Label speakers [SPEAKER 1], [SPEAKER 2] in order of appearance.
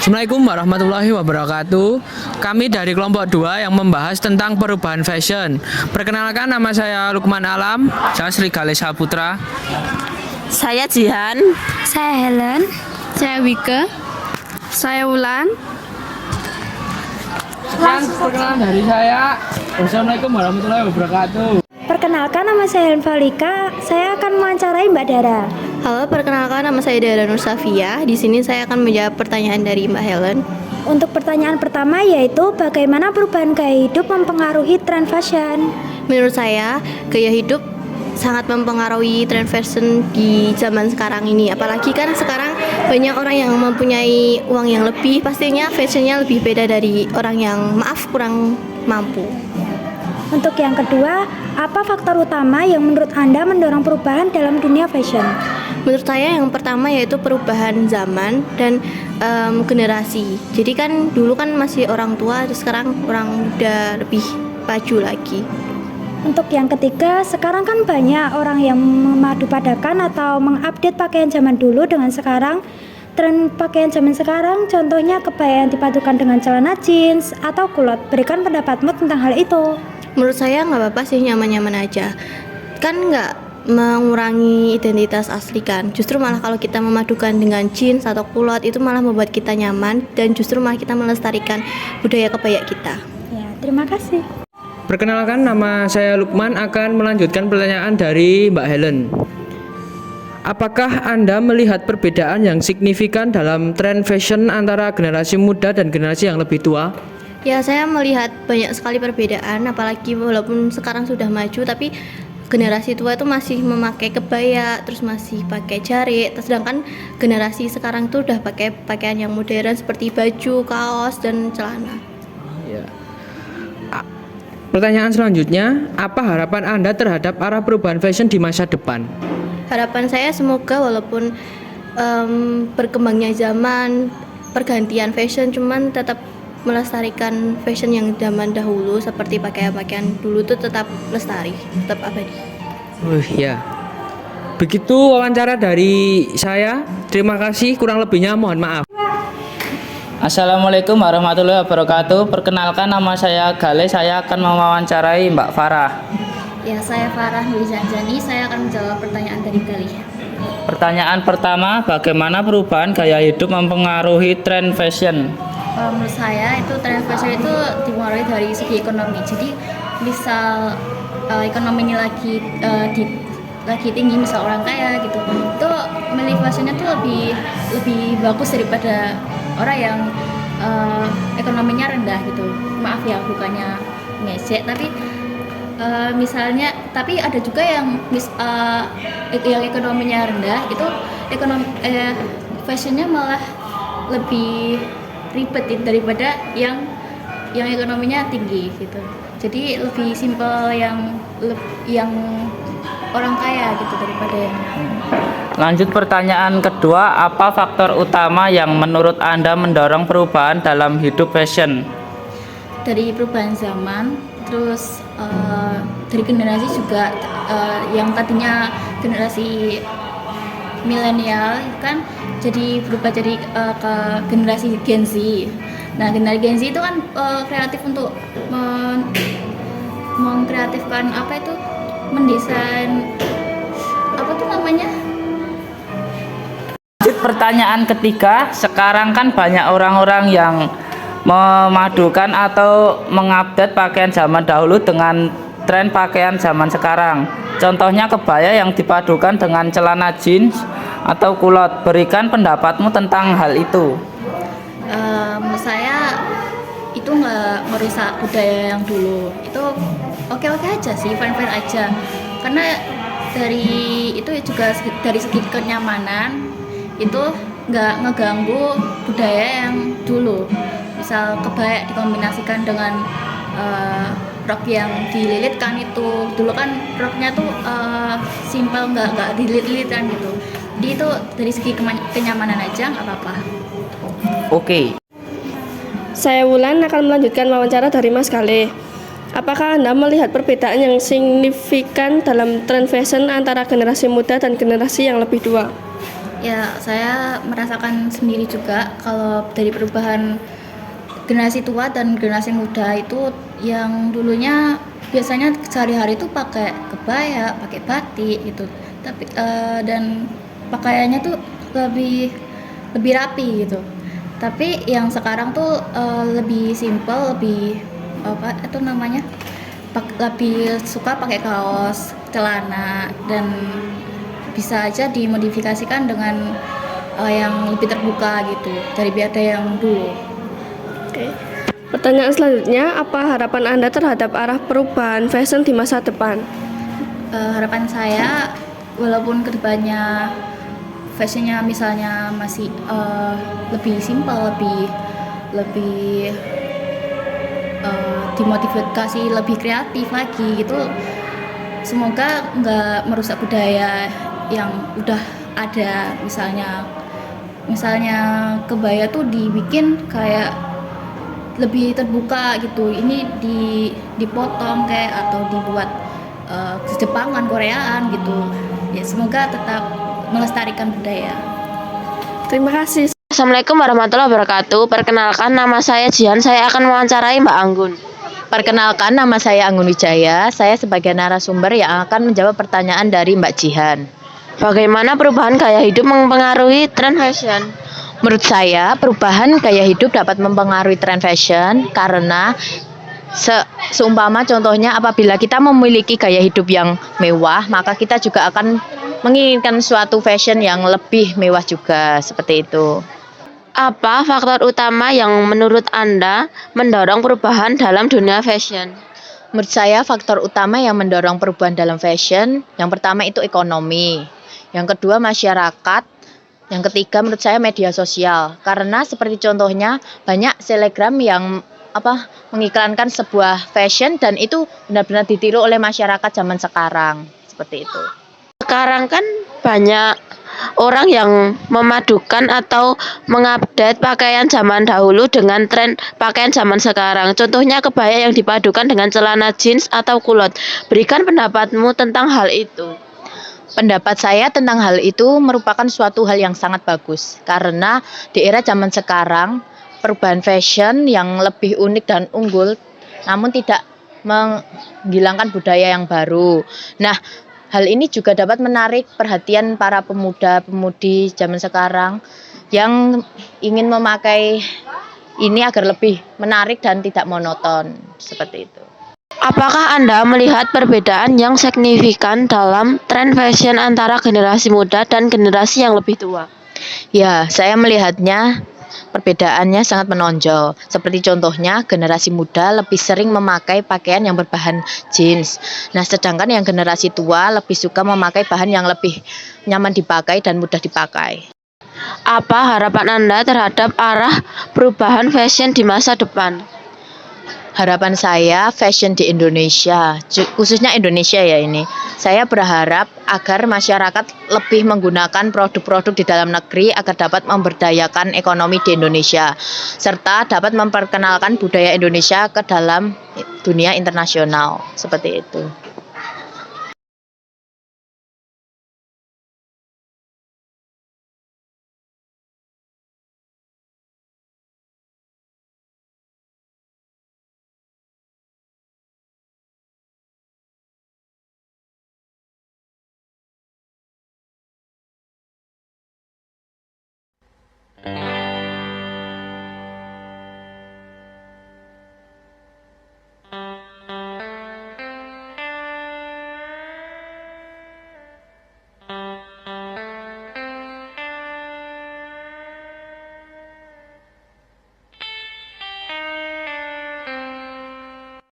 [SPEAKER 1] Assalamualaikum warahmatullahi wabarakatuh. Kami dari kelompok 2 yang membahas tentang perubahan fashion. Perkenalkan, nama saya Lukman Alam, saya Sri Galesa Putra.
[SPEAKER 2] Saya Jihan.
[SPEAKER 3] Saya Helen.
[SPEAKER 4] Saya Wika.
[SPEAKER 3] Saya Wulan.
[SPEAKER 1] Sekian perkenalan dari saya. Wassalamualaikum warahmatullahi wabarakatuh.
[SPEAKER 3] Perkenalkan, nama saya Helen Valika. Saya akan mewawancarai Mbak Dara.
[SPEAKER 4] Halo, perkenalkan nama saya Dara Nur Safia. Di sini saya akan menjawab pertanyaan dari Mbak Helen.
[SPEAKER 3] Untuk pertanyaan pertama yaitu bagaimana perubahan gaya hidup mempengaruhi tren fashion?
[SPEAKER 4] Menurut saya, gaya hidup sangat mempengaruhi tren fashion di zaman sekarang ini. Apalagi kan sekarang banyak orang yang mempunyai uang yang lebih, pastinya fashionnya lebih beda dari orang yang kurang mampu.
[SPEAKER 3] Untuk yang kedua, apa faktor utama yang menurut Anda mendorong perubahan dalam dunia fashion?
[SPEAKER 4] Menurut saya yang pertama yaitu perubahan zaman dan generasi. Jadi kan dulu kan masih orang tua, sekarang orang muda lebih maju lagi.
[SPEAKER 3] Untuk yang ketiga, sekarang kan banyak orang yang memadupadankan atau mengupdate pakaian zaman dulu dengan sekarang. Tren pakaian zaman sekarang, contohnya kebaya yang dipadukan dengan celana jeans atau kulot. Berikan pendapatmu tentang hal itu.
[SPEAKER 4] Menurut saya nggak apa-apa sih, nyaman-nyaman aja. Kan nggak mengurangi identitas asli kan. Justru malah kalau kita memadukan dengan jeans atau kulot itu malah membuat kita nyaman dan justru malah kita melestarikan budaya kebaya kita.
[SPEAKER 3] Ya, terima kasih.
[SPEAKER 1] Perkenalkan, nama saya Lukman akan melanjutkan pertanyaan dari Mbak Helen. Apakah Anda melihat perbedaan yang signifikan dalam tren fashion antara generasi muda dan generasi yang lebih tua?
[SPEAKER 4] Ya, saya melihat banyak sekali perbedaan, apalagi walaupun sekarang sudah maju, tapi generasi tua itu masih memakai kebaya, terus masih pakai jarik, sedangkan generasi sekarang tuh udah pakai pakaian yang modern seperti baju, kaos, dan celana.
[SPEAKER 1] Ya. Pertanyaan selanjutnya, apa harapan Anda terhadap arah perubahan fashion di masa depan?
[SPEAKER 4] Harapan saya semoga walaupun berkembangnya zaman, pergantian fashion, cuman tetap melestarikan fashion yang zaman dahulu seperti pakaian-pakaian dulu tuh tetap lestari, tetap abadi.
[SPEAKER 1] Ya. Begitu wawancara dari saya. Terima kasih, kurang lebihnya mohon maaf.
[SPEAKER 5] Assalamualaikum warahmatullahi wabarakatuh. Perkenalkan, nama saya Gale. Saya akan mewawancarai Mbak Farah.
[SPEAKER 6] Ya, saya Farah Nurjanjani. Saya akan menjawab pertanyaan dari kalian.
[SPEAKER 5] Pertanyaan pertama, bagaimana perubahan gaya hidup mempengaruhi tren fashion?
[SPEAKER 6] Menurut saya itu tren fashion itu dimulai dari segi ekonomi. Jadi misal ekonominya lagi tinggi, misal orang kaya gitu, itu milih fashionnya tuh lebih bagus daripada orang yang ekonominya rendah gitu. Maaf ya, bukannya ngejek, tapi misalnya, tapi ada juga yang ekonominya rendah itu fashionnya malah lebih ribet daripada yang ekonominya tinggi gitu. Jadi lebih simpel yang orang kaya gitu daripada yang.
[SPEAKER 5] Lanjut pertanyaan kedua, apa faktor utama yang menurut Anda mendorong perubahan dalam hidup fashion?
[SPEAKER 6] Dari perubahan zaman, terus dari generasi juga, yang tadinya generasi milenial kan jadi berubah jadi ke generasi Gen Z. Nah, generasi Gen Z itu kan kreatif untuk mengkreatifkan mendesain apa tuh namanya.
[SPEAKER 5] Pertanyaan ketiga, sekarang kan banyak orang-orang yang memadukan atau mengupdate pakaian zaman dahulu dengan tren pakaian zaman sekarang. Contohnya kebaya yang dipadukan dengan celana jeans atau kulot. Berikan pendapatmu tentang hal itu.
[SPEAKER 6] Menurut saya itu nggak merusak budaya yang dulu. Itu oke-oke aja sih, fine-fine aja. Karena dari itu juga dari segi kenyamanan itu nggak ngeganggu budaya yang dulu. Misal kebaya dikombinasikan dengan rok yang dililitkan, itu dulu kan roknya tuh simpel, nggak dililit-lilitkan gitu. Jadi itu dari segi kenyamanan aja nggak apa-apa.
[SPEAKER 5] Oke.
[SPEAKER 7] Saya Wulan akan melanjutkan wawancara dari Mas Gale. Apakah Anda melihat perbedaan yang signifikan dalam tren fashion antara generasi muda dan generasi yang lebih tua?
[SPEAKER 6] Ya, saya merasakan sendiri juga kalau dari perubahan generasi tua dan generasi muda itu yang dulunya biasanya sehari-hari itu pakai kebaya, pakai batik gitu. Tapi dan pakaiannya tuh lebih lebih rapi gitu. Tapi yang sekarang tuh lebih simple, lebih apa itu namanya? Lebih suka pakai kaos, celana dan bisa aja dimodifikasikan dengan yang lebih terbuka gitu daripada yang dulu.
[SPEAKER 7] Oke. Pertanyaan selanjutnya, apa harapan Anda terhadap arah perubahan fashion di masa depan?
[SPEAKER 6] Harapan saya walaupun kedepannya fashionnya misalnya masih lebih simpel, lebih lebih dimodifikasi lebih kreatif lagi gitu, semoga nggak merusak budaya yang udah ada. Misalnya kebaya tuh dibikin kayak lebih terbuka gitu, ini dipotong kayak atau dibuat Jepangan, Koreaan gitu ya, semoga tetap melestarikan budaya.
[SPEAKER 7] Terima kasih.
[SPEAKER 2] Assalamualaikum warahmatullahi wabarakatuh. Perkenalkan, nama saya Jihan. Saya akan mewawancarai Mbak Anggun.
[SPEAKER 8] Perkenalkan, nama saya Anggun Wijaya. Saya sebagai narasumber yang akan menjawab pertanyaan dari Mbak Jihan.
[SPEAKER 2] Bagaimana perubahan gaya hidup mempengaruhi tren fashion?
[SPEAKER 8] Menurut saya, perubahan gaya hidup dapat mempengaruhi tren fashion karena seumpama contohnya apabila kita memiliki gaya hidup yang mewah, maka kita juga akan menginginkan suatu fashion yang lebih mewah juga, seperti itu.
[SPEAKER 2] Apa faktor utama yang menurut Anda mendorong perubahan dalam dunia fashion?
[SPEAKER 8] Menurut saya faktor utama yang mendorong perubahan dalam fashion, yang pertama itu ekonomi, yang kedua masyarakat, yang ketiga menurut saya media sosial. Karena seperti contohnya banyak selebgram yang mengiklankan sebuah fashion dan itu benar-benar ditiru oleh masyarakat zaman sekarang, seperti itu.
[SPEAKER 2] Sekarang kan banyak orang yang memadukan atau mengupdate pakaian zaman dahulu dengan tren pakaian zaman sekarang. Contohnya kebaya yang dipadukan dengan celana jeans atau kulot. Berikan pendapatmu tentang hal itu.
[SPEAKER 8] Pendapat saya tentang hal itu merupakan suatu hal yang sangat bagus karena di era zaman sekarang perubahan fashion yang lebih unik dan unggul namun tidak menghilangkan budaya yang baru. Nah, hal ini juga dapat menarik perhatian para pemuda-pemudi zaman sekarang yang ingin memakai ini agar lebih menarik dan tidak monoton, seperti itu.
[SPEAKER 2] Apakah Anda melihat perbedaan yang signifikan dalam tren fashion antara generasi muda dan generasi yang lebih tua?
[SPEAKER 8] Ya, saya melihatnya perbedaannya sangat menonjol. Seperti contohnya, generasi muda lebih sering memakai pakaian yang berbahan jeans. Nah, sedangkan yang generasi tua lebih suka memakai bahan yang lebih nyaman dipakai dan mudah dipakai.
[SPEAKER 2] Apa harapan Anda terhadap arah perubahan fashion di masa depan?
[SPEAKER 8] Harapan saya fashion di Indonesia, khususnya Indonesia ya ini. Saya berharap agar masyarakat lebih menggunakan produk-produk di dalam negeri agar dapat memberdayakan ekonomi di Indonesia serta dapat memperkenalkan budaya Indonesia ke dalam dunia internasional, seperti itu.